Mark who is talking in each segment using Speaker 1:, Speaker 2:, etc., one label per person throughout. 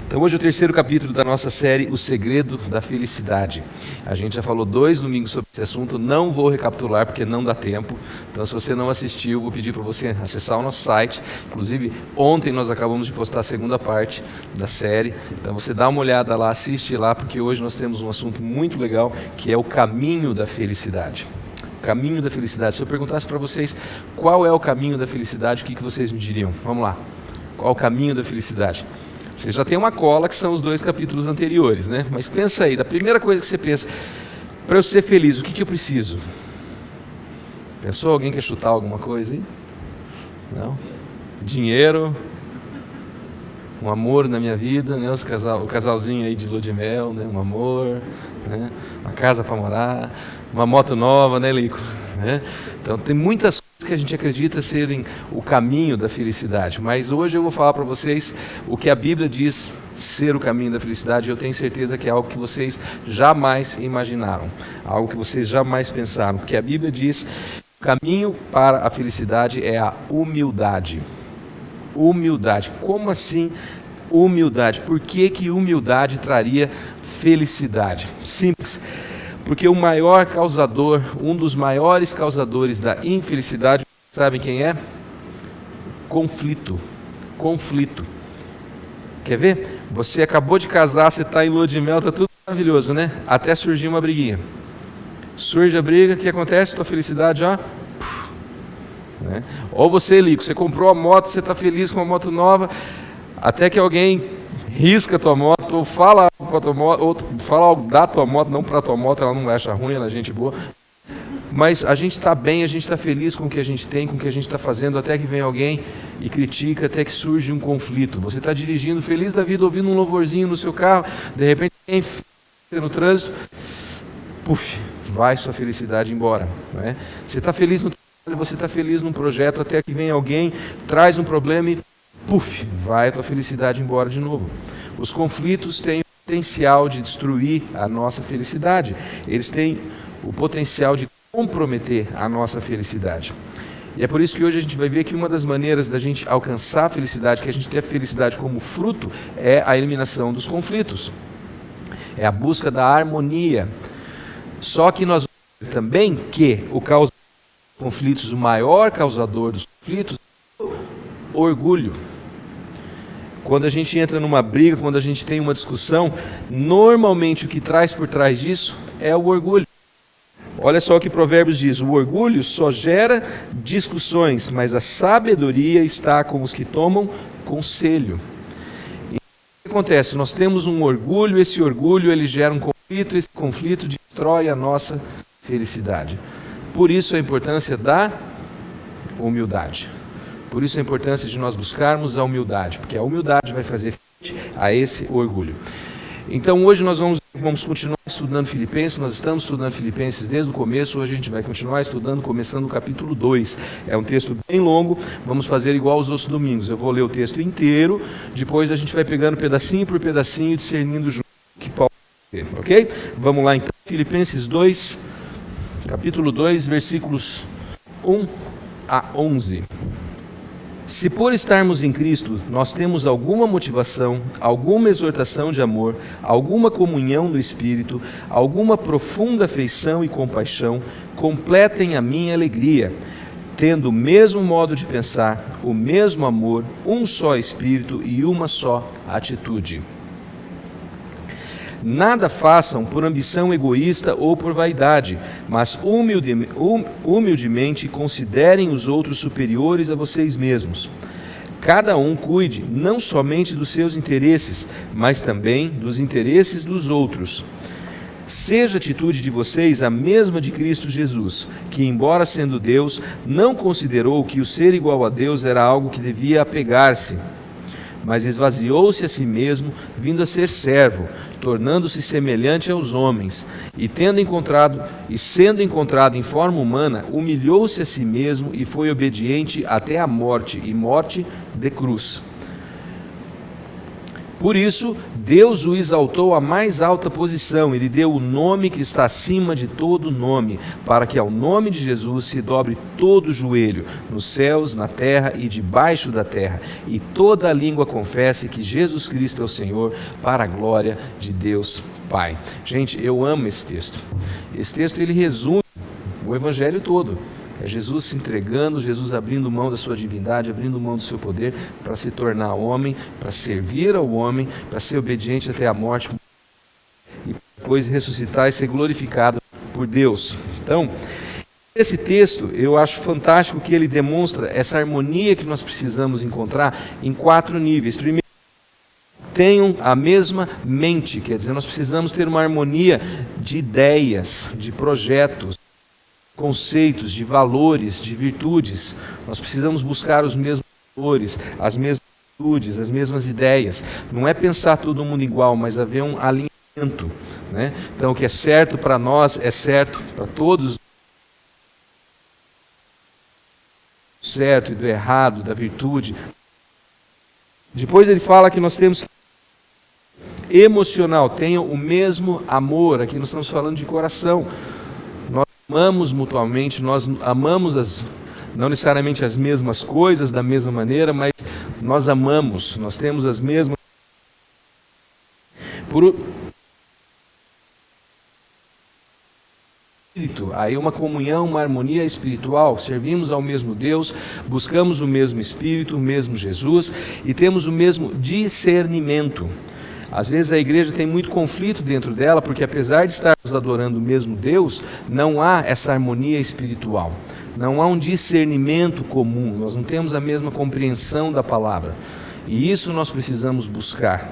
Speaker 1: Então hoje é o terceiro capítulo da nossa série, O Segredo da Felicidade. A gente já falou 2 domingos sobre esse assunto, não vou recapitular porque não dá tempo. Então se você não assistiu, vou pedir para você acessar o nosso site. Inclusive ontem nós acabamos de postar a segunda parte da série. Então você dá uma olhada lá, assiste lá, porque hoje nós temos um assunto muito legal, que é o caminho da felicidade. Caminho da felicidade. Se eu perguntasse para vocês qual é o caminho da felicidade, o que vocês me diriam? Vamos lá. Qual é o caminho da felicidade? Você já tem uma cola que são os 2 capítulos anteriores, né? Mas pensa aí, da primeira coisa que você pensa, para eu ser feliz, o que eu preciso? Pensou? Alguém quer chutar alguma coisa aí? Não? Dinheiro, um amor na minha vida, né? O casalzinho aí de lua de mel, né? Um amor, né? Uma casa para morar, uma moto nova, né, Lico? Né? Então tem muitas coisas que a gente acredita serem o caminho da felicidade, mas hoje eu vou falar para vocês o que a Bíblia diz ser o caminho da felicidade. Eu tenho certeza que é algo que vocês jamais imaginaram, algo que vocês jamais pensaram, porque a Bíblia diz que o caminho para a felicidade é a humildade. Humildade. Como assim humildade? Por que humildade traria felicidade? Simples. Porque o maior causador, um dos maiores causadores da infelicidade, sabem quem é? Conflito. Conflito. Quer ver? Você acabou de casar, você está em lua de mel, está tudo maravilhoso, né? Até surgir uma briguinha. Surge a briga, o que acontece? Tua felicidade, ó. Né? Ou você, Lico, você comprou a moto, você está feliz com a moto nova, até que alguém risca a tua moto, ou fala para tua moto, ou fala algo da tua moto, não para a tua moto, ela não vai achar ruim, ela é gente boa. Mas a gente está bem, a gente está feliz com o que a gente tem, com o que a gente está fazendo, até que vem alguém e critica, até que surge um conflito. Você está dirigindo, feliz da vida, ouvindo um louvorzinho no seu carro, de repente tem no trânsito, puf, vai sua felicidade embora. Não é? Você está feliz no trabalho, você está feliz num projeto, até que vem alguém, traz um problema e puf, vai a tua felicidade embora de novo. Os conflitos têm o potencial de destruir a nossa felicidade. Eles têm o potencial de comprometer a nossa felicidade. E é por isso que hoje a gente vai ver que uma das maneiras da gente alcançar a felicidade, que a gente ter a felicidade como fruto, é a eliminação dos conflitos. É a busca da harmonia. Só que nós vamos ver também que o causador dos conflitos, o maior causador dos conflitos, é o orgulho. Quando a gente entra numa briga, quando a gente tem uma discussão, normalmente o que traz por trás disso é o orgulho. Olha só o que Provérbios diz: o orgulho só gera discussões, mas a sabedoria está com os que tomam conselho. E o que acontece? Nós temos um orgulho, esse orgulho ele gera um conflito, esse conflito destrói a nossa felicidade. Por isso a importância da humildade. Por isso a importância de nós buscarmos a humildade, porque a humildade vai fazer frente a esse orgulho. Então hoje nós vamos continuar estudando Filipenses. Nós estamos estudando Filipenses desde o começo. Hoje a gente vai continuar estudando, começando no capítulo 2. É um texto bem longo, vamos fazer igual aos outros domingos. Eu vou ler o texto inteiro, depois a gente vai pegando pedacinho por pedacinho e discernindo junto o que Paulo quer, ok? Vamos lá então, Filipenses 2, capítulo 2, versículos 1 a 11. Se por estarmos em Cristo, nós temos alguma motivação, alguma exortação de amor, alguma comunhão do Espírito, alguma profunda afeição e compaixão, completem a minha alegria, tendo o mesmo modo de pensar, o mesmo amor, um só Espírito e uma só atitude. Nada façam por ambição egoísta ou por vaidade, mas humildemente considerem os outros superiores a vocês mesmos. Cada um cuide não somente dos seus interesses, mas também dos interesses dos outros. Seja a atitude de vocês a mesma de Cristo Jesus, que, embora sendo Deus, não considerou que o ser igual a Deus era algo que devia apegar-se, mas esvaziou-se a si mesmo, vindo a ser servo, tornando-se semelhante aos homens, e sendo encontrado em forma humana, humilhou-se a si mesmo e foi obediente até a morte, e morte de cruz. Por isso, Deus o exaltou à mais alta posição, Ele deu o nome que está acima de todo nome, para que ao nome de Jesus se dobre todo o joelho, nos céus, na terra e debaixo da terra, e toda a língua confesse que Jesus Cristo é o Senhor, para a glória de Deus Pai. Gente, eu amo esse texto. Esse texto, ele resume o Evangelho todo. É Jesus se entregando, Jesus abrindo mão da sua divindade, abrindo mão do seu poder para se tornar homem, para servir ao homem, para ser obediente até a morte e depois ressuscitar e ser glorificado por Deus. Então, esse texto eu acho fantástico que ele demonstra essa harmonia que nós precisamos encontrar em 4 níveis. Primeiro, tenham a mesma mente, quer dizer, nós precisamos ter uma harmonia de ideias, de projetos, conceitos, de valores, de virtudes. Nós precisamos buscar os mesmos valores, as mesmas virtudes, as mesmas ideias. Não é pensar todo mundo igual, mas haver um alinhamento, né? Então, o que é certo para nós é certo para todos. Do certo e do errado, da virtude. Depois ele fala que nós temos que emocional, tenham o mesmo amor. Aqui nós estamos falando de coração. Amamos mutuamente, nós amamos não necessariamente as mesmas coisas da mesma maneira, mas nós amamos, nós temos as mesmas. Por espírito, aí uma comunhão, uma harmonia espiritual, servimos ao mesmo Deus, buscamos o mesmo Espírito, o mesmo Jesus e temos o mesmo discernimento. Às vezes a igreja tem muito conflito dentro dela, porque apesar de estarmos adorando o mesmo Deus, não há essa harmonia espiritual, não há um discernimento comum, nós não temos a mesma compreensão da palavra, e isso nós precisamos buscar.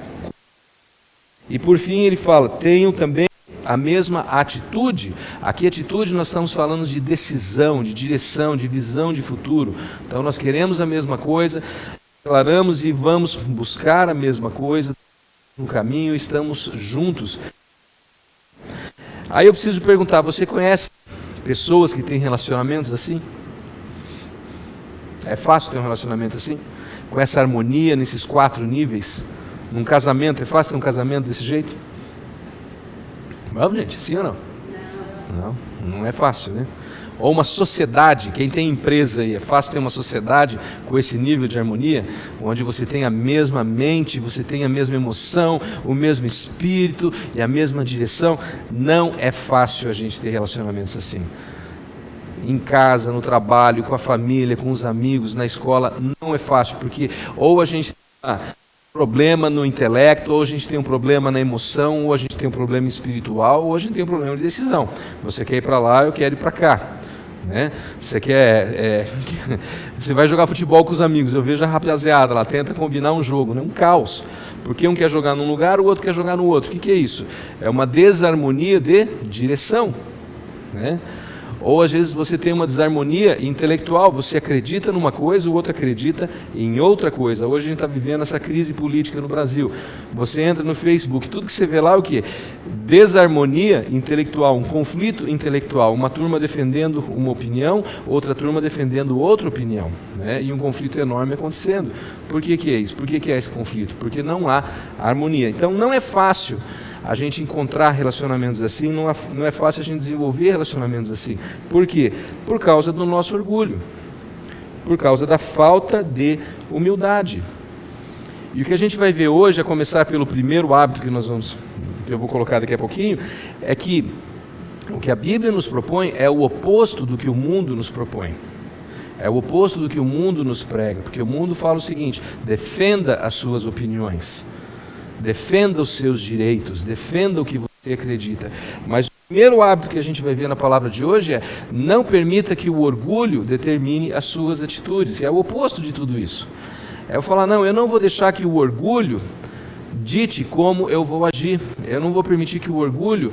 Speaker 1: E por fim ele fala, tenham também a mesma atitude. Aqui atitude nós estamos falando de decisão, de direção, de visão de futuro. Então nós queremos a mesma coisa, declaramos e vamos buscar a mesma coisa, no caminho, estamos juntos. Aí eu preciso perguntar, você conhece pessoas que têm relacionamentos assim? É fácil ter um relacionamento assim? Com essa harmonia nesses 4 níveis? Num casamento, é fácil ter um casamento desse jeito? Vamos, gente, sim ou não? Não é fácil, né? Ou uma sociedade, quem tem empresa aí, é fácil ter uma sociedade com esse nível de harmonia, onde você tem a mesma mente, você tem a mesma emoção, o mesmo espírito e a mesma direção. Não é fácil a gente ter relacionamentos assim. Em casa, no trabalho, com a família, com os amigos, na escola, não é fácil, porque ou a gente tem um problema no intelecto, ou a gente tem um problema na emoção, ou a gente tem um problema espiritual, ou a gente tem um problema de decisão. Você quer ir para lá, eu quero ir para cá. Né? Você vai jogar futebol com os amigos, eu vejo a rapaziada lá, tenta combinar um jogo, né? Um caos, porque um quer jogar num lugar, o outro quer jogar no outro. O que é isso? É uma desarmonia de direção, né? Ou às vezes você tem uma desarmonia intelectual, você acredita numa coisa, o outro acredita em outra coisa. Hoje a gente está vivendo essa crise política no Brasil. Você entra no Facebook, tudo que você vê lá é o quê? Desarmonia intelectual, um conflito intelectual. Uma turma defendendo uma opinião, outra turma defendendo outra opinião, né? E um conflito enorme acontecendo. Por que é isso? Por que é esse conflito? Porque não há harmonia. Então não é fácil a gente encontrar relacionamentos assim, não é fácil a gente desenvolver relacionamentos assim. Por quê? Por causa do nosso orgulho, por causa da falta de humildade. E o que a gente vai ver hoje, a começar pelo primeiro hábito que eu vou colocar daqui a pouquinho, é que o que a Bíblia nos propõe é o oposto do que o mundo nos propõe. É o oposto do que o mundo nos prega, porque o mundo fala o seguinte: defenda as suas opiniões, defenda os seus direitos, defenda o que você acredita. Mas o primeiro hábito que a gente vai ver na palavra de hoje é: não permita que o orgulho determine as suas atitudes. É o oposto de tudo isso. É eu falar, não, eu não vou deixar que o orgulho dite como eu vou agir. Eu não vou permitir que o orgulho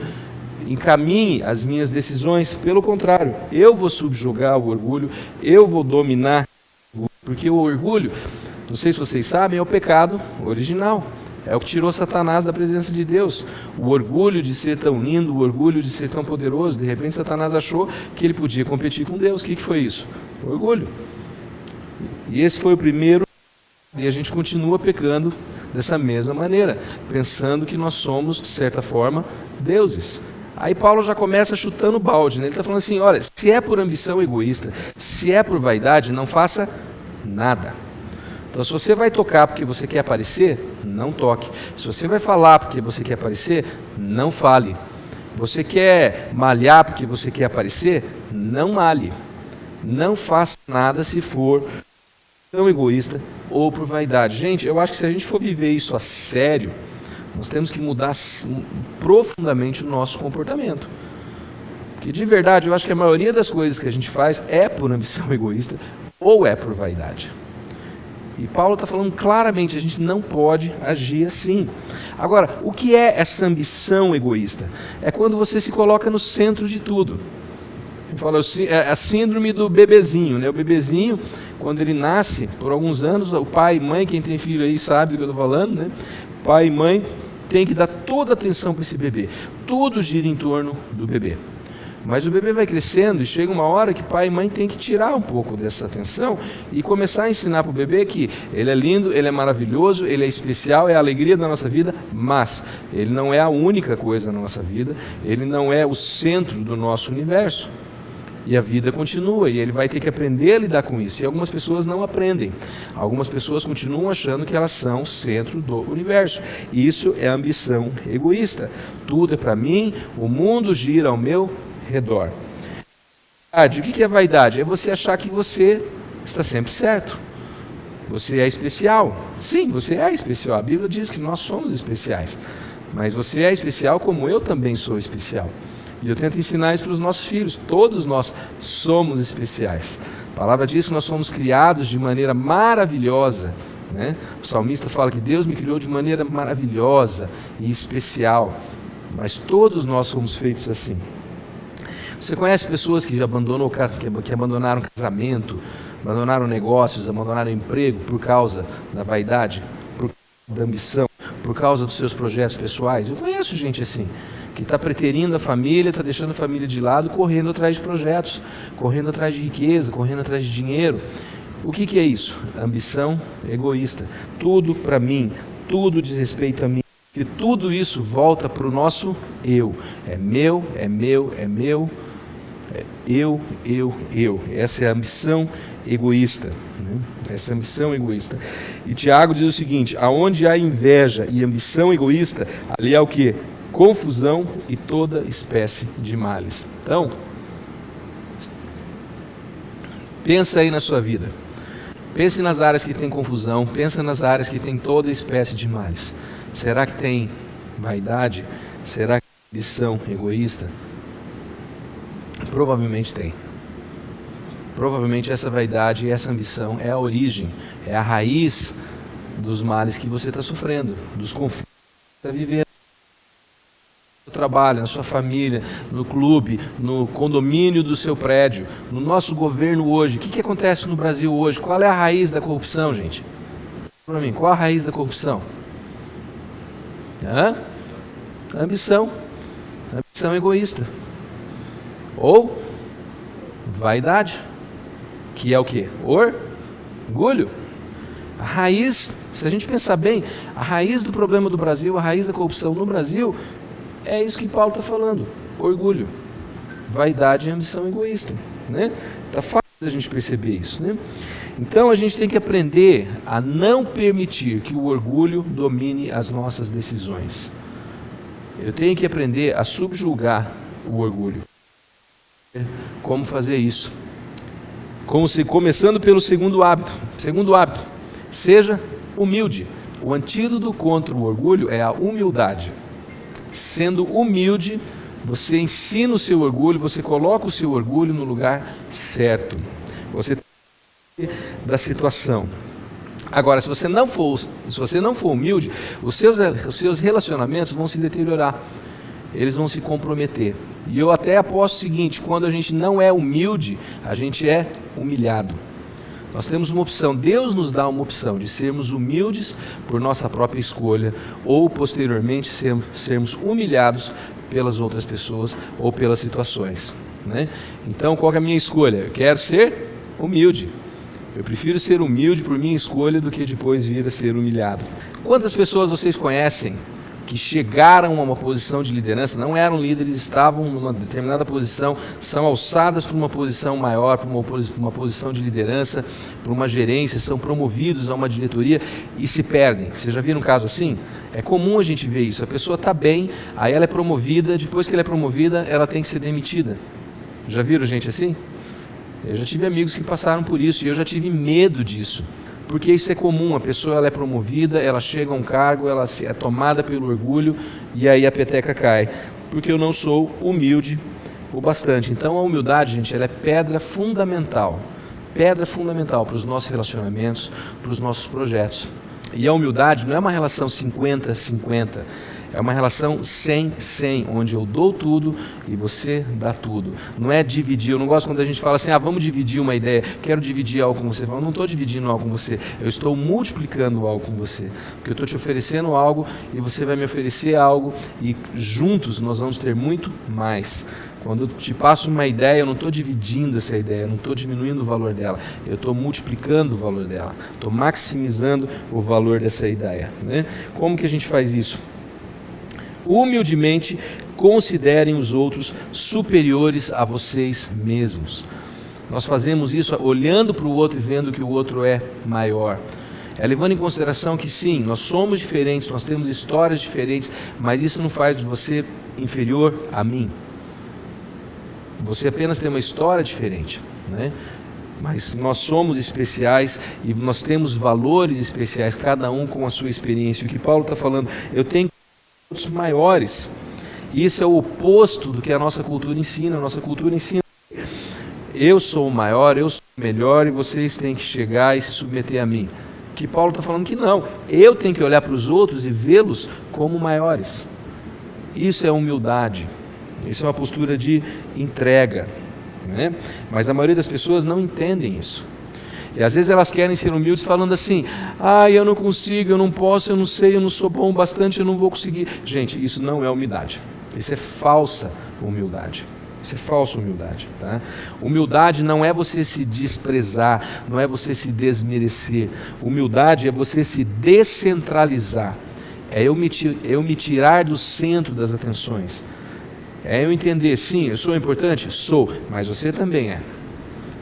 Speaker 1: encaminhe as minhas decisões. Pelo contrário, eu vou subjugar o orgulho, eu vou dominar. Porque o orgulho, não sei se vocês sabem, é o pecado original. É o que tirou Satanás da presença de Deus. O orgulho de ser tão lindo, o orgulho de ser tão poderoso. De repente Satanás achou que ele podia competir com Deus. O que foi isso? O orgulho. E esse foi o primeiro. E a gente continua pecando dessa mesma maneira, pensando que nós somos, de certa forma, deuses. Aí Paulo já começa chutando balde, né? Ele está falando assim, olha, se é por ambição egoísta, se é por vaidade, não faça nada. Então, se você vai tocar porque você quer aparecer, não toque. Se você vai falar porque você quer aparecer, não fale. Você quer malhar porque você quer aparecer, não malhe. Não faça nada se for tão egoísta ou por vaidade. Gente, eu acho que se a gente for viver isso a sério, nós temos que mudar profundamente o nosso comportamento. Porque de verdade, eu acho que a maioria das coisas que a gente faz é por ambição egoísta ou é por vaidade. E Paulo está falando claramente, a gente não pode agir assim. Agora, o que é essa ambição egoísta? É quando você se coloca no centro de tudo. Eu falo, é a síndrome do bebezinho, né? O bebezinho, quando ele nasce, por alguns anos, o pai e mãe, quem tem filho aí sabe do que eu estou falando, né? Pai e mãe tem que dar toda a atenção para esse bebê. Tudo gira em torno do bebê. Mas o bebê vai crescendo e chega uma hora que pai e mãe tem que tirar um pouco dessa atenção e começar a ensinar para o bebê que ele é lindo, ele é maravilhoso, ele é especial, é a alegria da nossa vida, mas ele não é a única coisa na nossa vida, ele não é o centro do nosso universo. E a vida continua, e ele vai ter que aprender a lidar com isso. E algumas pessoas não aprendem. Algumas pessoas continuam achando que elas são o centro do universo. E isso é ambição egoísta. Tudo é para mim, o mundo gira ao meu redor. O que é vaidade? É você achar que você está sempre certo. Você é especial. Sim, você é especial. A Bíblia diz que nós somos especiais. Mas você é especial como eu também sou especial. E eu tento ensinar isso para os nossos filhos. Todos nós somos especiais. A palavra diz que nós somos criados de maneira maravilhosa, né? O salmista fala que Deus me criou de maneira maravilhosa e especial. Mas todos nós somos feitos assim. Você conhece pessoas que abandonaram casamento, abandonaram negócios, abandonaram emprego por causa da vaidade, por causa da ambição, por causa dos seus projetos pessoais? Eu conheço gente assim, que está preterindo a família, está deixando a família de lado, correndo atrás de projetos, correndo atrás de riqueza, correndo atrás de dinheiro. O que é isso? Ambição egoísta. Tudo para mim, tudo diz respeito a mim. E tudo isso volta para o nosso eu. É meu, é meu, é meu. É eu. Essa é a ambição egoísta. Né? Essa ambição egoísta. E Tiago diz o seguinte: aonde há inveja e ambição egoísta, ali há o quê? Confusão e toda espécie de males. Então, pensa aí na sua vida. Pense nas áreas que tem confusão, pensa nas áreas que tem toda espécie de males. Será que tem vaidade? Será que tem ambição egoísta? Provavelmente tem. Provavelmente essa vaidade e essa ambição é a origem, é a raiz dos males que você está sofrendo, dos conflitos que você está vivendo. No trabalho, na sua família, no clube, no condomínio do seu prédio, no nosso governo hoje. O que acontece no Brasil hoje? Qual é a raiz da corrupção, gente? Para mim, qual a raiz da corrupção? Ambição egoísta. Ou vaidade, que é o quê? Orgulho. A raiz, se a gente pensar bem, a raiz do problema do Brasil, a raiz da corrupção no Brasil, é isso que Paulo está falando: orgulho, vaidade e ambição egoísta. Né? Está fácil a gente perceber isso. Né? Então a gente tem que aprender a não permitir que o orgulho domine as nossas decisões. Eu tenho que aprender a subjugar o orgulho. Como fazer isso? Começando pelo segundo hábito. Segundo hábito, seja humilde. O antídoto contra o orgulho é a humildade. Sendo humilde, você ensina o seu orgulho, você coloca o seu orgulho no lugar certo. Você da situação. Agora, se você não for humilde, os seus relacionamentos vão se deteriorar. Eles vão se comprometer. E eu até aposto o seguinte: quando a gente não é humilde, a gente é humilhado. Nós temos uma opção, Deus nos dá uma opção de sermos humildes por nossa própria escolha, ou posteriormente sermos humilhados pelas outras pessoas ou pelas situações. Né? Então, qual é a minha escolha? Eu quero ser humilde. Eu prefiro ser humilde por minha escolha do que depois vir a ser humilhado. Quantas pessoas vocês conhecem que chegaram a uma posição de liderança, não eram líderes, estavam numa determinada posição, são alçadas para uma posição maior, para uma posição de liderança, para uma gerência, são promovidos a uma diretoria e se perdem? Vocês já viram um caso assim? É comum a gente ver isso. A pessoa está bem, aí ela é promovida, depois que ela é promovida, ela tem que ser demitida. Já viram gente assim? Eu já tive amigos que passaram por isso e eu já tive medo disso. Porque isso é comum, a pessoa ela é promovida, ela chega a um cargo, ela é tomada pelo orgulho e aí a peteca cai. Porque eu não sou humilde o bastante. Então a humildade, gente, ela é pedra fundamental para os nossos relacionamentos, para os nossos projetos. E a humildade não é uma relação 50-50, é uma relação 100-100, onde eu dou tudo e você dá tudo. Não é dividir, eu não gosto quando a gente fala assim, vamos dividir uma ideia, quero dividir algo com você. Eu não estou dividindo algo com você, eu estou multiplicando algo com você. Porque eu estou te oferecendo algo e você vai me oferecer algo e juntos nós vamos ter muito mais. Quando eu te passo uma ideia, eu não estou dividindo essa ideia, eu não estou diminuindo o valor dela, eu estou multiplicando o valor dela, estou maximizando o valor dessa ideia, né? Como que a gente faz isso? Humildemente, considerem os outros superiores a vocês mesmos. Nós fazemos isso olhando para o outro e vendo que o outro é maior. É levando em consideração que sim, nós somos diferentes, nós temos histórias diferentes, mas isso não faz de você inferior a mim. Você apenas tem uma história diferente, né? Mas nós somos especiais e nós temos valores especiais, cada um com a sua experiência. O que Paulo está falando, eu tenho outros maiores. Isso é o oposto do que a nossa cultura ensina. A nossa cultura ensina: eu sou o maior, eu sou o melhor e vocês têm que chegar e se submeter a mim. O que Paulo está falando que não. Eu tenho que olhar para os outros e vê-los como maiores. Isso é humildade. Isso é uma postura de entrega, né? Mas a maioria das pessoas não entendem isso. E às vezes elas querem ser humildes falando assim: eu não consigo, eu não posso, eu não sei, eu não sou bom o bastante, eu não vou conseguir. Gente, isso não é humildade. Isso é falsa humildade. Isso é falsa humildade, tá? Humildade não é você se desprezar, não é você se desmerecer. Humildade é você se descentralizar. É eu me tirar do centro das atenções. É eu entender, sim, eu sou importante? Sou, mas você também é.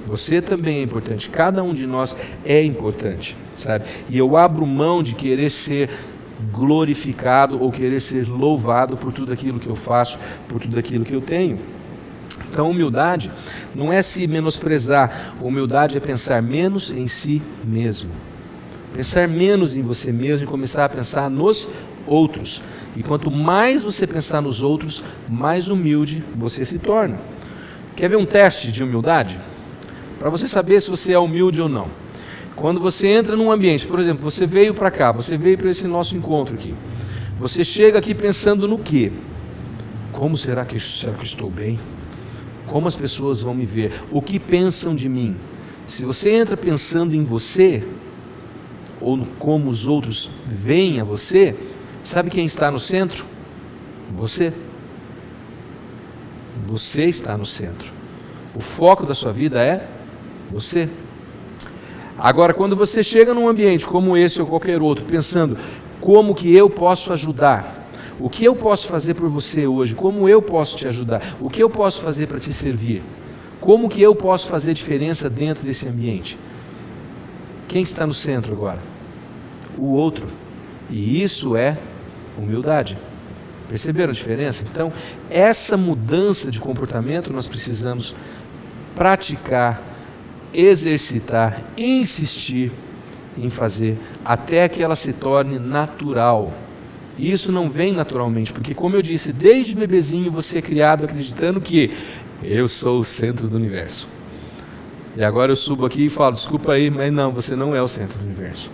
Speaker 1: Você também é importante, cada um de nós é importante, sabe? E eu abro mão de querer ser glorificado ou querer ser louvado por tudo aquilo que eu faço, por tudo aquilo que eu tenho. Então, humildade não é se menosprezar, humildade é pensar menos em si mesmo. Pensar menos em você mesmo e começar a pensar nos outros. E quanto mais você pensar nos outros, mais humilde você se torna. Quer ver um teste de humildade? Para você saber se você é humilde ou não. Quando você entra num ambiente, por exemplo, você veio para cá, você veio para esse nosso encontro aqui. Você chega aqui pensando no quê? Como será que estou bem? Como as pessoas vão me ver? O que pensam de mim? Se você entra pensando em você, ou no como os outros veem a você, sabe quem está no centro? Você. Você está no centro. O foco da sua vida é você. Agora, quando você chega num ambiente como esse ou qualquer outro, pensando como que eu posso ajudar, o que eu posso fazer por você hoje, como eu posso te ajudar, o que eu posso fazer para te servir, como que eu posso fazer diferença dentro desse ambiente. Quem está no centro agora? O outro. E isso é humildade. Perceberam a diferença? Então, essa mudança de comportamento nós precisamos praticar, exercitar, insistir em fazer, até que ela se torne natural. E isso não vem naturalmente, porque, como eu disse, desde bebezinho você é criado acreditando que eu sou o centro do universo. E agora eu subo aqui e falo: desculpa aí, mas não, você não é o centro do universo.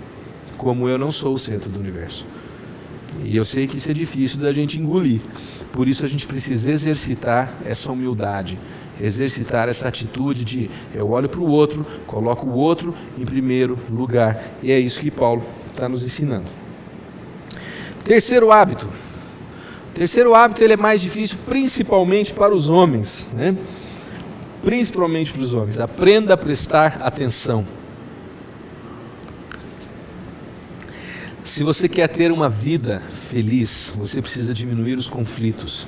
Speaker 1: Como eu não sou o centro do universo. E eu sei que isso é difícil da gente engolir. Por isso a gente precisa exercitar essa humildade, exercitar essa atitude de eu olho para o outro, coloco o outro em primeiro lugar. E é isso que Paulo está nos ensinando. Terceiro hábito. O terceiro hábito ele é mais difícil principalmente para os homens, né? Principalmente para os homens. Aprenda a prestar atenção. Se você quer ter uma vida feliz, você precisa diminuir os conflitos,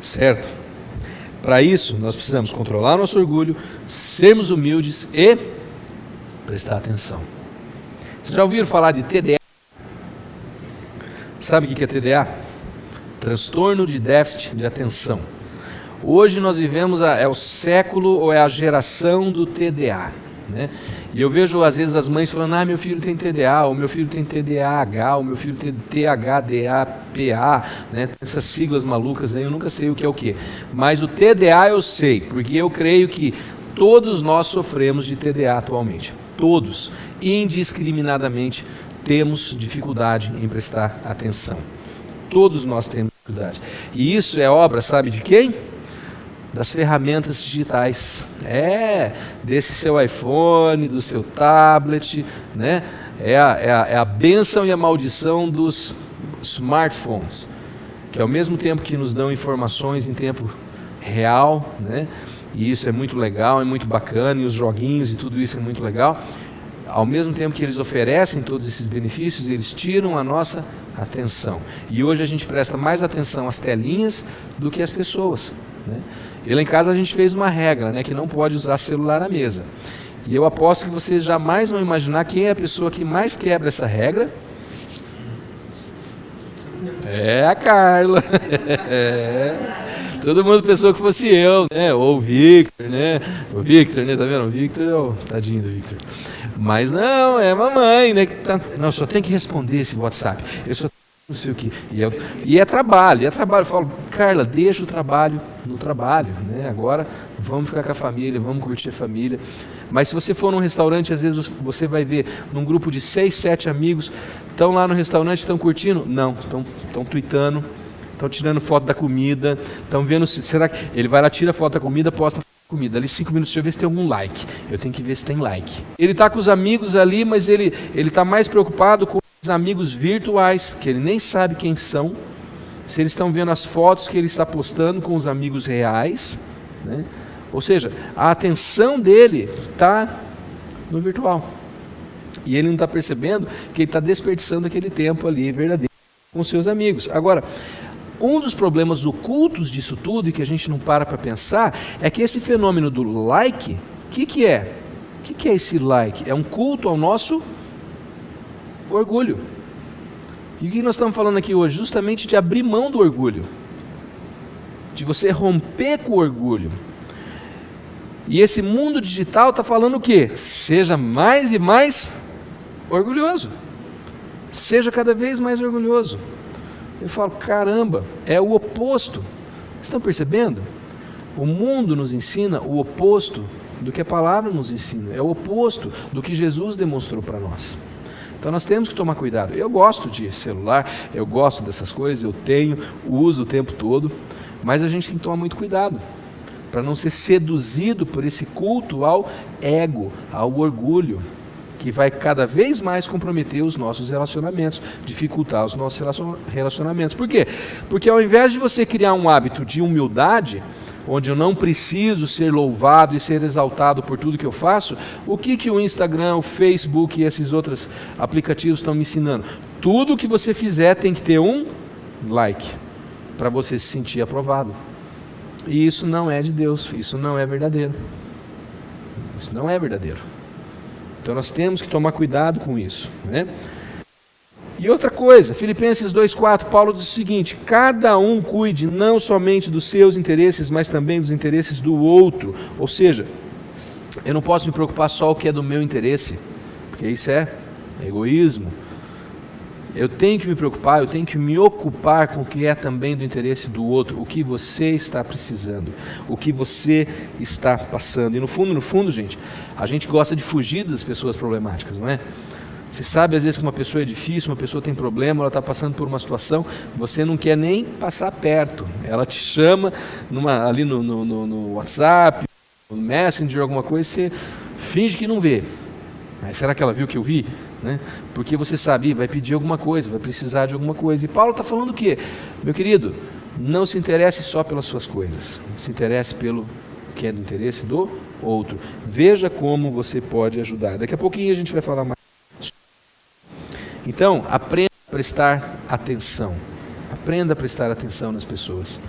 Speaker 1: certo? Para isso, nós precisamos controlar nosso orgulho, sermos humildes e prestar atenção. Vocês já ouviram falar de TDA? Sabe o que é TDA? Transtorno de déficit de atenção. Hoje nós vivemos, é o século ou é a geração do TDA, né? E eu vejo às vezes as mães falando, meu filho tem TDA, ou meu filho tem TDAH, ou meu filho tem THDAPA, né? Essas siglas malucas aí, eu nunca sei o que é o que. Mas o TDA eu sei, porque eu creio que todos nós sofremos de TDA atualmente. Todos, indiscriminadamente, temos dificuldade em prestar atenção. Todos nós temos dificuldade. E isso é obra, sabe de quem? Das ferramentas digitais, desse seu iPhone, do seu tablet, né? É a bênção e a maldição dos smartphones, que ao mesmo tempo que nos dão informações em tempo real, né? E isso é muito legal, é muito bacana, e os joguinhos e tudo isso é muito legal, ao mesmo tempo que eles oferecem todos esses benefícios, eles tiram a nossa atenção. E hoje a gente presta mais atenção às telinhas do que às pessoas, né? E lá em casa a gente fez uma regra, né, que não pode usar celular à mesa. E eu aposto que vocês jamais vão imaginar quem é a pessoa que mais quebra essa regra. É a Carla. Todo mundo pensou que fosse eu, né? Ou o Victor, né? O Victor, né? Tá vendo? O Victor é o tadinho do Victor. Mas não, é a mamãe, né? Não, só tem que responder esse WhatsApp. Eu só não sei o que. E é trabalho. Eu falo, Carla, deixa o trabalho no trabalho, né? Agora vamos ficar com a família, vamos curtir a família. Mas se você for num restaurante, às vezes você vai ver num grupo de 6, 7 amigos, estão lá no restaurante, estão curtindo? Não, estão tweetando, estão tirando foto da comida, estão vendo será que ele vai lá, tira a foto da comida, posta comida, ali 5 minutos, deixa eu ver se tem algum like. Eu tenho que ver se tem like. Ele está com os amigos ali, mas ele está mais preocupado com os amigos virtuais, que ele nem sabe quem são, se eles estão vendo as fotos que ele está postando com os amigos reais, né? Ou seja, a atenção dele está no virtual. E ele não está percebendo que ele está desperdiçando aquele tempo ali verdadeiro com seus amigos. Agora, um dos problemas ocultos disso tudo, e que a gente não para pensar, é que esse fenômeno do like, o que é? O que é esse like? É um culto ao nosso orgulho. E o que nós estamos falando aqui hoje? Justamente de abrir mão do orgulho, de você romper com o orgulho. E esse mundo digital está falando o quê? Seja mais e mais orgulhoso. Seja cada vez mais orgulhoso. Eu falo, caramba, é o oposto. Estão percebendo? O mundo nos ensina o oposto do que a palavra nos ensina. É o oposto do que Jesus demonstrou para nós. Então nós temos que tomar cuidado. Eu gosto de celular, eu gosto dessas coisas, eu tenho, uso o tempo todo, mas a gente tem que tomar muito cuidado para não ser seduzido por esse culto ao ego, ao orgulho, que vai cada vez mais comprometer os nossos relacionamentos, dificultar os nossos relacionamentos. Por quê? Porque ao invés de você criar um hábito de humildade, onde eu não preciso ser louvado e ser exaltado por tudo que eu faço, o que o Instagram, o Facebook e esses outros aplicativos estão me ensinando? Tudo que você fizer tem que ter um like, para você se sentir aprovado. E isso não é de Deus, isso não é verdadeiro. Isso não é verdadeiro. Então nós temos que tomar cuidado com isso, né? E outra coisa, Filipenses 2,4, Paulo diz o seguinte: cada um cuide não somente dos seus interesses, mas também dos interesses do outro. Ou seja, eu não posso me preocupar só com o que é do meu interesse, porque isso é egoísmo. Eu tenho que me preocupar, eu tenho que me ocupar com o que é também do interesse do outro, o que você está precisando, o que você está passando. E no fundo, gente, a gente gosta de fugir das pessoas problemáticas, não é? Você sabe às vezes que uma pessoa é difícil, uma pessoa tem problema, ela está passando por uma situação, você não quer nem passar perto. Ela te chama ali no WhatsApp, no Messenger, alguma coisa, você finge que não vê. Mas será que ela viu que eu vi? Né? Porque você sabe, vai pedir alguma coisa, vai precisar de alguma coisa. E Paulo está falando o quê? Meu querido, não se interesse só pelas suas coisas, se interesse pelo que é do interesse do outro. Veja como você pode ajudar. Daqui a pouquinho a gente vai falar mais. Então, aprenda a prestar atenção. Aprenda a prestar atenção nas pessoas.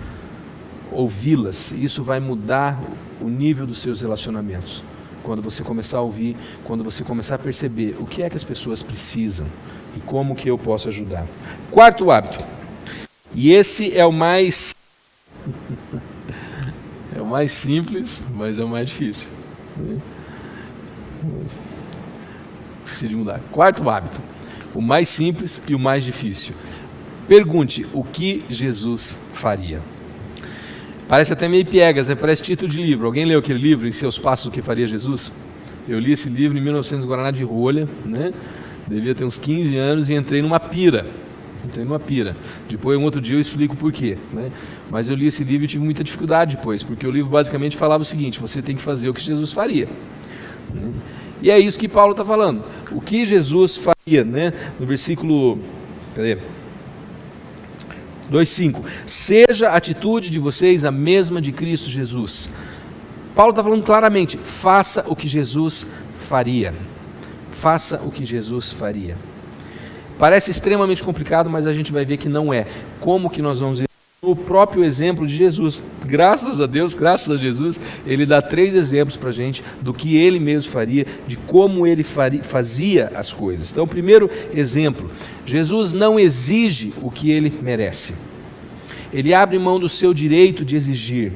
Speaker 1: Ouvi-las, isso vai mudar o nível dos seus relacionamentos. Quando você começar a ouvir, quando você começar a perceber o que é que as pessoas precisam e como que eu posso ajudar. Quarto hábito, e esse é o mais é o mais simples, mas é o mais difícil. Esqueci de mudar. Quarto hábito, o mais simples e o mais difícil. Pergunte o que Jesus faria. Parece até meio piegas, né? Parece título de livro. Alguém leu aquele livro, Em Seus Passos, o que faria Jesus? Eu li esse livro em 1900, Guaraná de rolha, né? Devia ter uns 15 anos e entrei numa pira. Depois, um outro dia, eu explico por quê, né? Mas eu li esse livro e tive muita dificuldade depois, porque o livro basicamente falava o seguinte: você tem que fazer o que Jesus faria. Né? E é isso que Paulo está falando. O que Jesus faria, né? No versículo... Cadê? 2,5. Seja a atitude de vocês a mesma de Cristo Jesus. Paulo está falando claramente: faça o que Jesus faria. Faça o que Jesus faria. Parece extremamente complicado, mas a gente vai ver que não é. Como que nós vamos ver? No próprio exemplo de Jesus. Graças a Deus, graças a Jesus, ele dá 3 exemplos para a gente do que ele mesmo faria, de como ele fazia as coisas. Então, o primeiro exemplo: Jesus não exige o que ele merece. Ele abre mão do seu direito de exigir.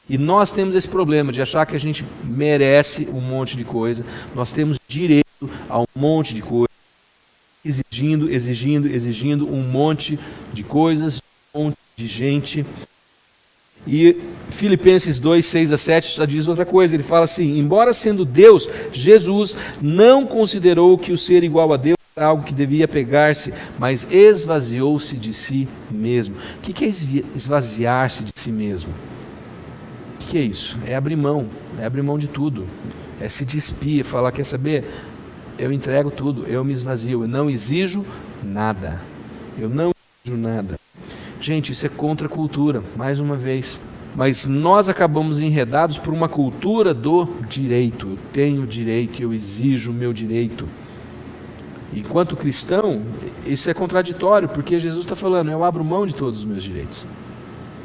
Speaker 1: E nós temos esse problema de achar que a gente merece um monte de coisa. Nós temos direito a um monte de coisa, exigindo um monte de coisas, um monte de gente. E Filipenses 2, 6 a 7 já diz outra coisa. Ele fala assim: embora sendo Deus, Jesus não considerou que o ser igual a Deus era algo que devia pegar-se, mas esvaziou-se de si mesmo. O que é esvaziar-se de si mesmo? O que é isso? É abrir mão de tudo, é se despir, falar: quer saber? Eu entrego tudo, eu me esvazio, eu não exijo nada. Gente, isso é contra a cultura, mais uma vez. Mas nós acabamos enredados por uma cultura do direito. Eu tenho direito, eu exijo o meu direito. Enquanto cristão, isso é contraditório, porque Jesus está falando: eu abro mão de todos os meus direitos.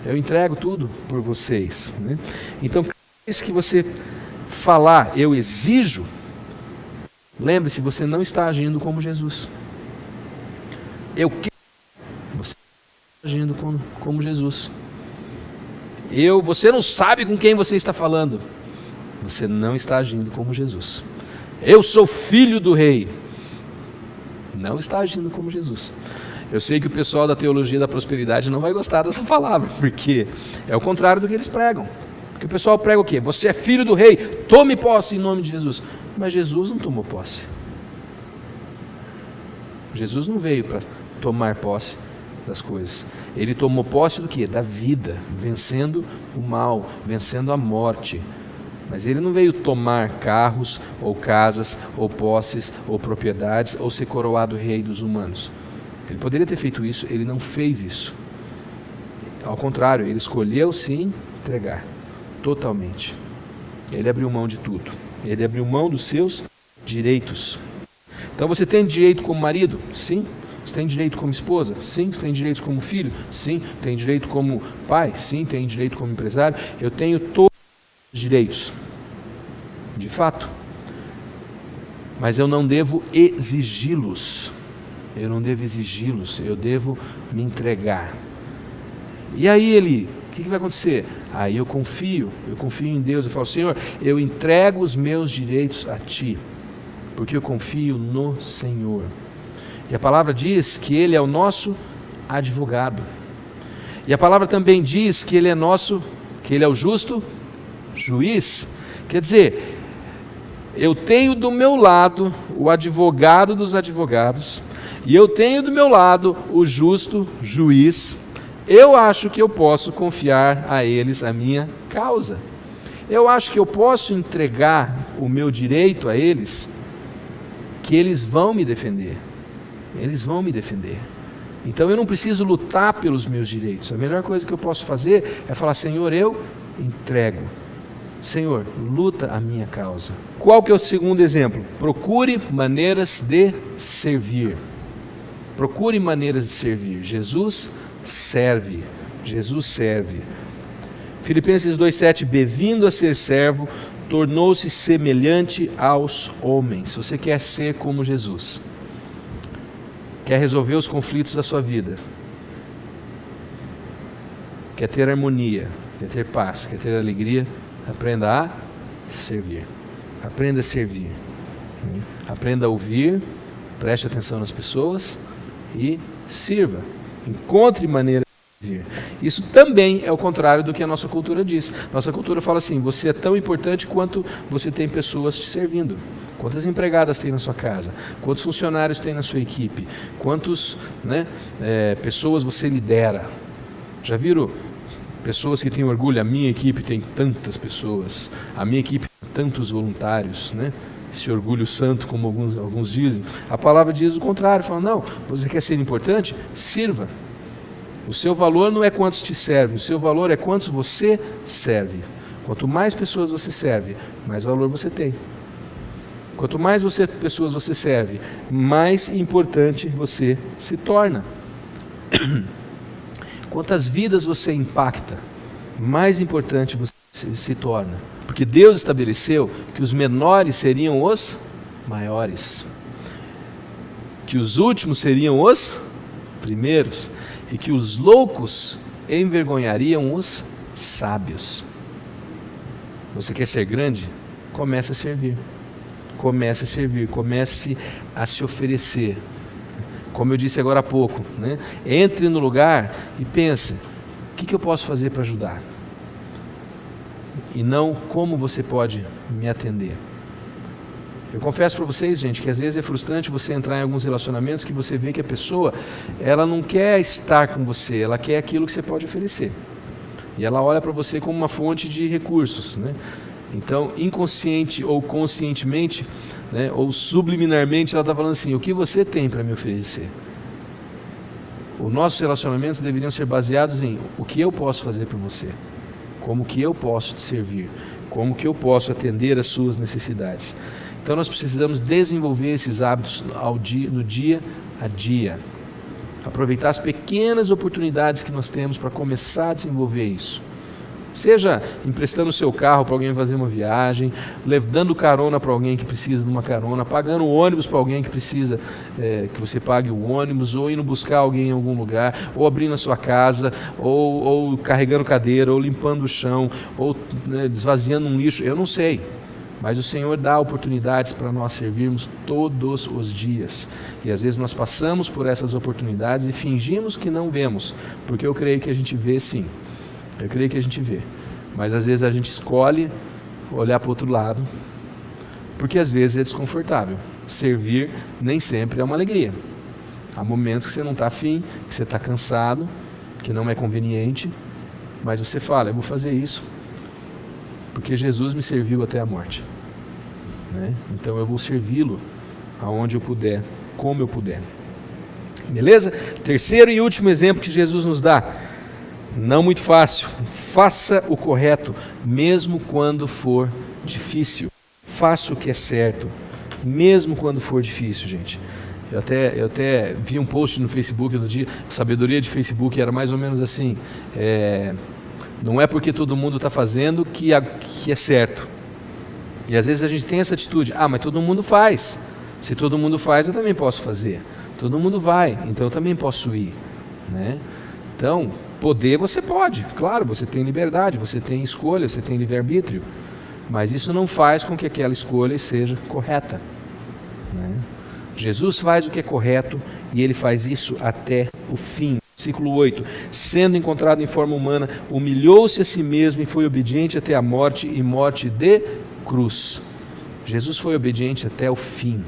Speaker 1: Eu entrego tudo por vocês. Né? Então, cada vez que você falar eu exijo, lembre-se, você não está agindo como Jesus. Eu quero. Você está agindo como Jesus. Você não sabe com quem você está falando. Você não está agindo como Jesus. Eu sou filho do rei. Não está agindo como Jesus. Eu sei que o pessoal da teologia da prosperidade não vai gostar dessa palavra, porque é o contrário do que eles pregam. Porque o pessoal prega o quê? Você é filho do rei, tome posse em nome de Jesus. Mas Jesus não tomou posse. Jesus não veio para tomar posse das coisas. Ele tomou posse do quê? Da vida, vencendo o mal, vencendo a morte. Mas ele não veio tomar carros, ou casas, ou posses, ou propriedades, ou ser coroado rei dos humanos. Ele poderia ter feito isso, ele não fez isso. Ao contrário, ele escolheu sim entregar, totalmente. Ele abriu mão de tudo. Ele abriu mão dos seus direitos. Então você tem direito como marido? Sim. Você tem direito como esposa? Sim. Você tem direito como filho? Sim. Tem direito como pai? Sim. Tem direito como empresário? Eu tenho todos os direitos, de fato. Mas eu não devo exigi-los. Eu devo me entregar. E aí, Eli, o que vai acontecer? Aí eu confio em Deus. Eu falo: Senhor, eu entrego os meus direitos a Ti, porque eu confio no Senhor. E a palavra diz que Ele é o nosso advogado. E a palavra também diz que Ele é o justo juiz. Quer dizer, eu tenho do meu lado o advogado dos advogados, e eu tenho do meu lado o justo juiz. Eu acho que eu posso confiar a eles a minha causa. Eu acho que eu posso entregar o meu direito a eles, que eles vão me defender. Então eu não preciso lutar pelos meus direitos. A melhor coisa que eu posso fazer é falar: Senhor, eu entrego. Senhor, luta a minha causa. Qual que é o segundo exemplo? Procure maneiras de servir. Procure maneiras de servir. Jesus serve. Jesus serve. Filipenses 2,7: Vindo a ser servo, tornou-se semelhante aos homens. Você quer ser como Jesus? Quer resolver os conflitos da sua vida? Quer ter harmonia? Quer ter paz? Quer ter alegria? Aprenda a servir. Aprenda a servir. Aprenda a ouvir, preste atenção nas pessoas e sirva. Encontre maneira de servir. Isso também é o contrário do que a nossa cultura diz. Nossa cultura fala assim: você é tão importante quanto você tem pessoas te servindo. Quantas empregadas tem na sua casa? Quantos funcionários tem na sua equipe? Quantas pessoas você lidera? Já viram pessoas que têm orgulho? A minha equipe tem tantas pessoas, a minha equipe tem tantos voluntários, né? Esse orgulho santo, como alguns dizem. A palavra diz o contrário, fala: não, você quer ser importante? Sirva. O seu valor não é quantos te servem, o seu valor é quantos você serve. Quanto mais pessoas você serve, mais valor você tem. Quanto mais pessoas você serve, mais importante você se torna. Quantas vidas você impacta, mais importante você se torna. Porque Deus estabeleceu que os menores seriam os maiores, que os últimos seriam os primeiros, e que os loucos envergonhariam os sábios. Você quer ser grande? Comece a servir. Comece a servir, comece a se oferecer. Como eu disse agora há pouco, né? Entre no lugar e pense: o que eu posso fazer para ajudar? E não como você pode me atender. Eu confesso para vocês, gente, que às vezes é frustrante você entrar em alguns relacionamentos que você vê que a pessoa, ela não quer estar com você, ela quer aquilo que você pode oferecer. E ela olha para você como uma fonte de recursos, né? Então, inconsciente ou conscientemente, né, ou subliminarmente, ela está falando assim: o que você tem para me oferecer? Os nossos relacionamentos deveriam ser baseados em: o que eu posso fazer por você? Como que eu posso te servir? Como que eu posso atender às suas necessidades? Então nós precisamos desenvolver esses hábitos no dia a dia. Aproveitar as pequenas oportunidades que nós temos para começar a desenvolver isso. Seja emprestando o seu carro para alguém fazer uma viagem, dando carona para alguém que precisa de uma carona, pagando o ônibus para alguém que precisa que você pague o ônibus, ou indo buscar alguém em algum lugar, ou abrindo a sua casa, ou carregando cadeira, ou limpando o chão, ou desvaziando um lixo, eu não sei. Mas o Senhor dá oportunidades para nós servirmos todos os dias. E às vezes nós passamos por essas oportunidades e fingimos que não vemos, porque eu creio que a gente vê sim. Eu creio que a gente vê, mas às vezes a gente escolhe olhar para o outro lado, porque às vezes é desconfortável. Servir nem sempre é uma alegria. Há momentos que você não está afim, que você está cansado, que não é conveniente, mas você fala: eu vou fazer isso, porque Jesus me serviu até a morte, né? Então eu vou servi-lo aonde eu puder, como eu puder. Beleza? Terceiro e último exemplo que Jesus nos dá. Não muito fácil. Faça o correto, mesmo quando for difícil. Faça o que é certo, mesmo quando for difícil, gente. Eu até vi um post no Facebook outro dia, a sabedoria de Facebook era mais ou menos assim: não é porque todo mundo está fazendo que é certo. E às vezes a gente tem essa atitude: mas todo mundo faz. Se todo mundo faz, eu também posso fazer. Todo mundo vai, então eu também posso ir, né? Então, poder você pode, claro, você tem liberdade, você tem escolha, você tem livre-arbítrio, mas isso não faz com que aquela escolha seja correta, né? Jesus faz o que é correto e Ele faz isso até o fim. Versículo 8: sendo encontrado em forma humana, humilhou-se a si mesmo e foi obediente até a morte, e morte de cruz. Jesus foi obediente até o fim.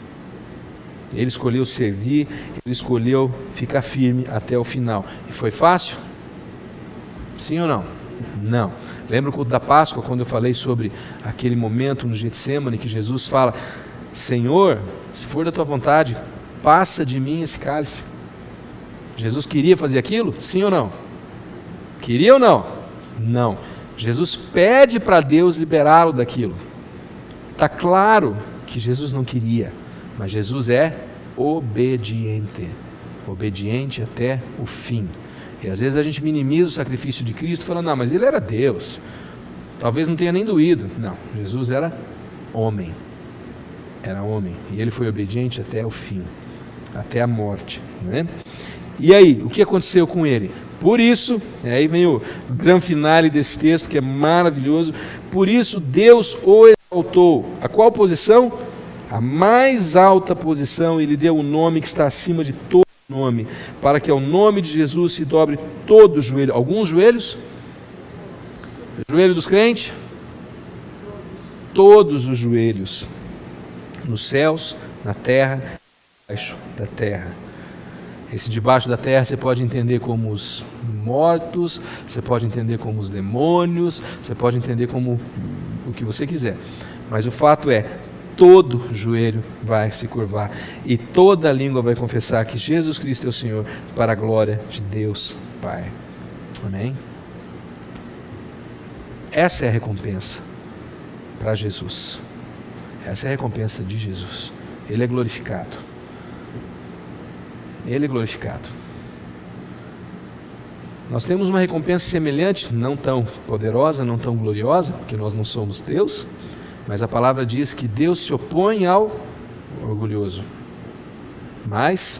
Speaker 1: Ele escolheu servir, Ele escolheu ficar firme até o final. E foi fácil? Sim ou não? Não. Lembra o culto da Páscoa, quando eu falei sobre aquele momento no Getsêmani, que Jesus fala: Senhor, se for da tua vontade, passa de mim esse cálice. Jesus queria fazer aquilo? Sim ou não? Queria ou não? Não. Jesus pede para Deus liberá-lo daquilo. Está claro que Jesus não queria, mas Jesus é obediente. Obediente até o fim. E às vezes a gente minimiza o sacrifício de Cristo falando, não, mas ele era Deus. Talvez não tenha nem doído. Não, Jesus era homem. Era homem. E ele foi obediente até o fim. Até a morte. Né? E aí, o que aconteceu com ele? Por isso, aí vem o grande finale desse texto, que é maravilhoso. Por isso Deus o exaltou. A qual posição? A mais alta posição. Ele deu o nome que está acima de todo nome, para que ao nome de Jesus se dobre todo o joelho. Alguns joelhos? O joelho dos crentes? Todos os joelhos. Nos céus, na terra, debaixo da terra. Esse debaixo da terra você pode entender como os mortos, você pode entender como os demônios, você pode entender como o que você quiser. Mas o fato é, todo joelho vai se curvar e toda língua vai confessar que Jesus Cristo é o Senhor, para a glória de Deus Pai. Amém? Essa é a recompensa para Jesus. Essa é a recompensa de Jesus. Ele é glorificado. Ele é glorificado. Nós temos uma recompensa semelhante, não tão poderosa, não tão gloriosa, porque nós não somos Deus, mas a palavra diz que Deus se opõe ao orgulhoso, mas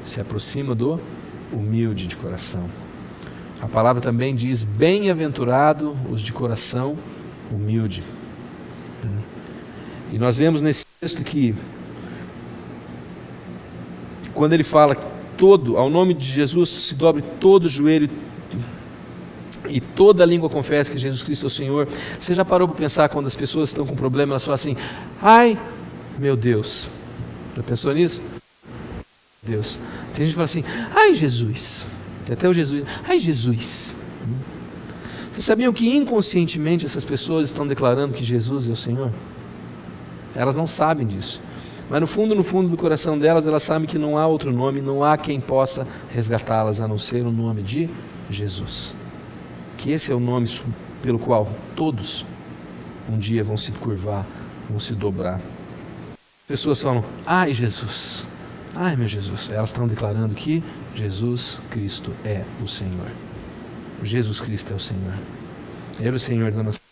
Speaker 1: se aproxima do humilde de coração. A palavra também diz, bem-aventurado os de coração humilde. E nós vemos nesse texto que, quando ele fala todo, ao nome de Jesus se dobre todo o joelho e toda a língua confessa que Jesus Cristo é o Senhor. Você já parou para pensar quando as pessoas estão com problema, elas falam assim, ai, meu Deus. Já pensou nisso? Deus. Tem gente que fala assim, ai Jesus. Tem até o Jesus, ai Jesus. Vocês sabiam que inconscientemente essas pessoas estão declarando que Jesus é o Senhor? Elas não sabem disso. Mas no fundo do coração delas, elas sabem que não há outro nome, não há quem possa resgatá-las a não ser o nome de Jesus. Que esse é o nome pelo qual todos um dia vão se curvar, vão se dobrar. As pessoas falam, ai Jesus, ai meu Jesus. Elas estão declarando que Jesus Cristo é o Senhor. Jesus Cristo é o Senhor. Ele é o Senhor da nossa vida.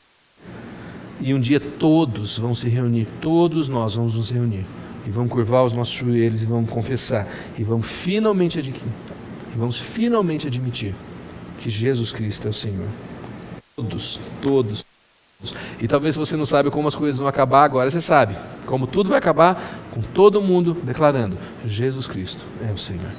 Speaker 1: E um dia todos vão se reunir, todos nós vamos nos reunir. E vamos curvar os nossos joelhos e vamos confessar. E vamos finalmente admitir que Jesus Cristo é o Senhor. Todos. E talvez você não saiba como as coisas vão acabar, agora você sabe. Como tudo vai acabar, com todo mundo declarando, Jesus Cristo é o Senhor.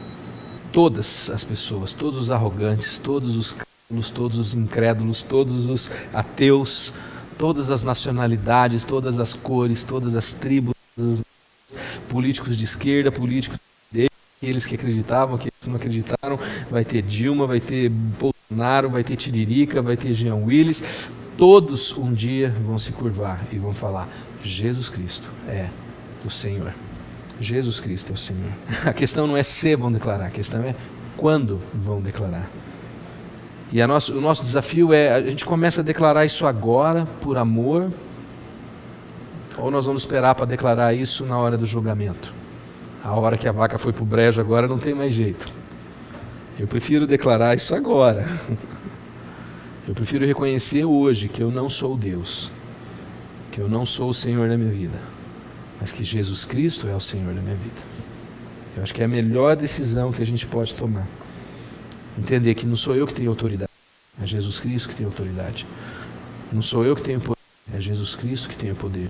Speaker 1: Todas as pessoas, todos os arrogantes, todos os crédulos, todos os incrédulos, todos os ateus, todas as nacionalidades, todas as cores, todas as tribos, todos os políticos de esquerda, políticos de direita, aqueles que acreditavam, aqueles que não acreditaram, vai ter Dilma, vai ter Bolsonaro, vai ter Tiririca, vai ter Jean Willis, todos um dia vão se curvar e vão falar, Jesus Cristo é o Senhor. Jesus Cristo é o Senhor. A questão não é se vão declarar, a questão é quando vão declarar. E o nosso desafio é, a gente começa a declarar isso agora, por amor, ou nós vamos esperar para declarar isso na hora do julgamento? A hora que a vaca foi para o brejo agora não tem mais jeito. Eu prefiro declarar isso agora. Eu prefiro reconhecer hoje que eu não sou Deus, que eu não sou o Senhor da minha vida, mas que Jesus Cristo é o Senhor da minha vida. Eu acho que é a melhor decisão que a gente pode tomar. Entender que não sou eu que tenho autoridade, é Jesus Cristo que tem autoridade. Não sou eu que tenho poder, é Jesus Cristo que tem o poder.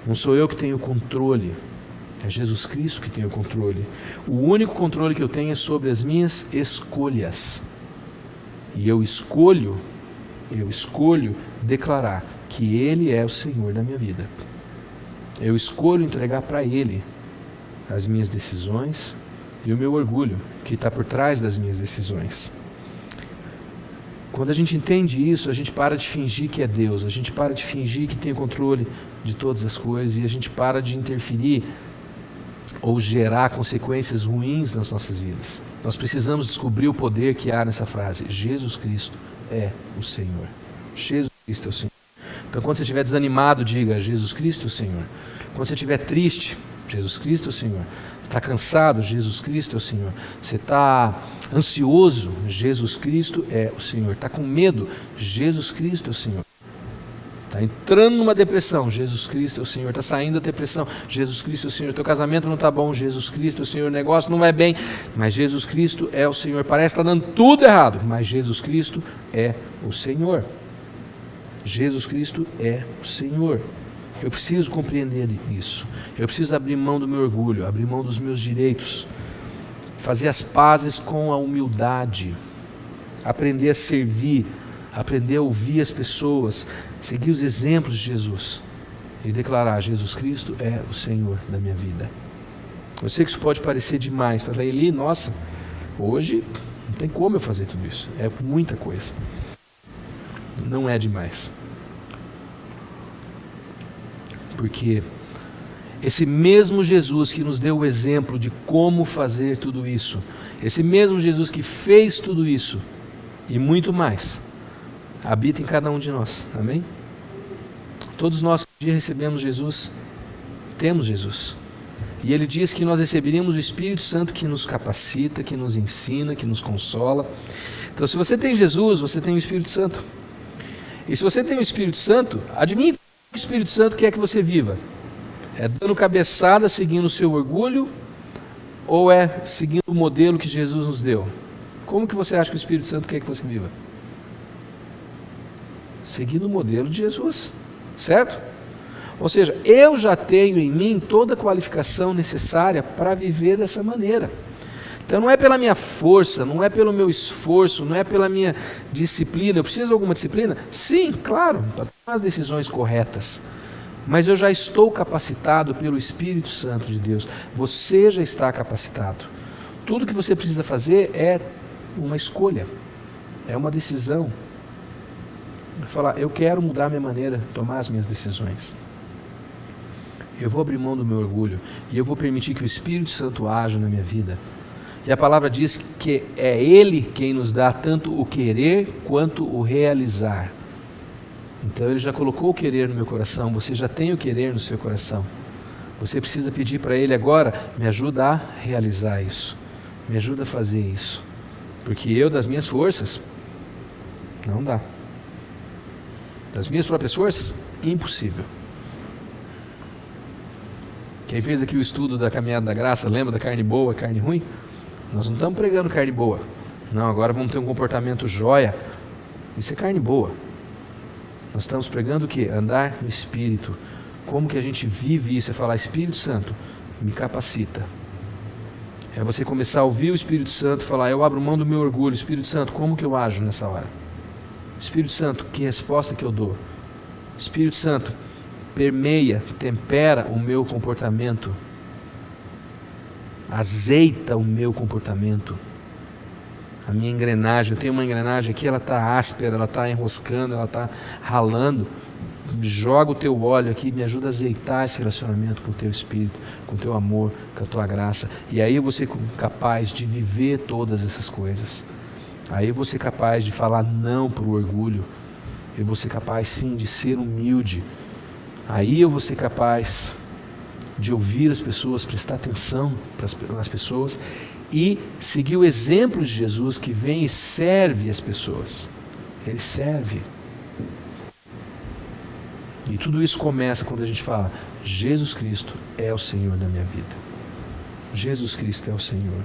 Speaker 1: Não sou eu que tenho controle, é Jesus Cristo que tem o controle. O único controle que eu tenho é sobre as minhas escolhas. E eu escolho declarar que Ele é o Senhor da minha vida. Eu escolho entregar para Ele as minhas decisões e o meu orgulho, que está por trás das minhas decisões. Quando a gente entende isso, a gente para de fingir que é Deus, a gente para de fingir que tem o controle de todas as coisas e a gente para de interferir ou gerar consequências ruins nas nossas vidas. Nós precisamos descobrir o poder que há nessa frase, Jesus Cristo é o Senhor. Jesus Cristo é o Senhor. Então quando você estiver desanimado, diga: Jesus Cristo é o Senhor. Quando você estiver triste, Jesus Cristo é o Senhor. Você está cansado, Jesus Cristo é o Senhor. Você está ansioso, Jesus Cristo é o Senhor. Está com medo, Jesus Cristo é o Senhor. Está entrando numa depressão, Jesus Cristo é o Senhor. Está saindo da depressão, Jesus Cristo é o Senhor. Teu casamento não está bom, Jesus Cristo é o Senhor. O negócio não vai bem, mas Jesus Cristo é o Senhor. Parece que está dando tudo errado, mas Jesus Cristo é o Senhor. Jesus Cristo é o Senhor. Eu preciso compreender isso. Eu preciso abrir mão do meu orgulho, abrir mão dos meus direitos, fazer as pazes com a humildade, aprender a servir, aprender a ouvir as pessoas, seguir os exemplos de Jesus e declarar: Jesus Cristo é o Senhor da minha vida. Eu sei que isso pode parecer demais. Falei: Eli, nossa, hoje não tem como eu fazer tudo isso. É muita coisa. Não é demais. Porque esse mesmo Jesus que nos deu o exemplo de como fazer tudo isso, esse mesmo Jesus que fez tudo isso e muito mais, habita em cada um de nós. Amém? Todos nós que um dia recebemos Jesus, temos Jesus. E Ele diz que nós receberíamos o Espírito Santo que nos capacita, que nos ensina, que nos consola. Então, se você tem Jesus, você tem o Espírito Santo. E se você tem o Espírito Santo, adivinha o que o Espírito Santo quer que você viva? É dando cabeçada, seguindo o seu orgulho, ou é seguindo o modelo que Jesus nos deu? Como que você acha que o Espírito Santo quer que você viva? Seguindo o modelo de Jesus, certo? Ou seja, eu já tenho em mim toda a qualificação necessária para viver dessa maneira. Então não é pela minha força, não é pelo meu esforço, não é pela minha disciplina. Eu preciso de alguma disciplina? Sim, claro, para tomar as decisões corretas. Mas eu já estou capacitado pelo Espírito Santo de Deus. Você já está capacitado. Tudo que você precisa fazer é uma escolha, é uma decisão. Falar: eu quero mudar a minha maneira de tomar as minhas decisões. Eu vou abrir mão do meu orgulho e eu vou permitir que o Espírito Santo haja na minha vida. E a palavra diz que é Ele quem nos dá tanto o querer quanto o realizar. Então Ele já colocou o querer no meu coração, você já tem o querer no seu coração. Você precisa pedir para Ele agora: me ajuda a realizar isso, me ajuda a fazer isso. Porque eu, das minhas forças, não dá. Das minhas próprias forças, impossível. Quem fez aqui o estudo da caminhada da graça, lembra da carne boa e carne ruim? Nós não estamos pregando carne boa. Não, agora vamos ter um comportamento jóia. Isso é carne boa. Nós estamos pregando o quê? Andar no Espírito. Como que a gente vive isso? É falar: Espírito Santo, me capacita. É você começar a ouvir o Espírito Santo e falar: eu abro mão do meu orgulho. Espírito Santo, como que eu ajo nessa hora? Espírito Santo, que resposta que eu dou? Espírito Santo, permeia, tempera o meu comportamento. Azeita o meu comportamento. A minha engrenagem, eu tenho uma engrenagem aqui, ela está áspera, ela está enroscando, ela está ralando. Joga o teu óleo aqui, me ajuda a azeitar esse relacionamento com o teu Espírito, com o teu amor, com a tua graça. E aí eu vou ser capaz de viver todas essas coisas. Aí eu vou ser capaz de falar não para o orgulho. Eu vou ser capaz sim de ser humilde. Aí eu vou ser capaz de ouvir as pessoas, prestar atenção nas pessoas e seguir o exemplo de Jesus, que vem e serve as pessoas. Ele serve. E tudo isso começa quando a gente fala: Jesus Cristo é o Senhor da minha vida. Jesus Cristo é o Senhor.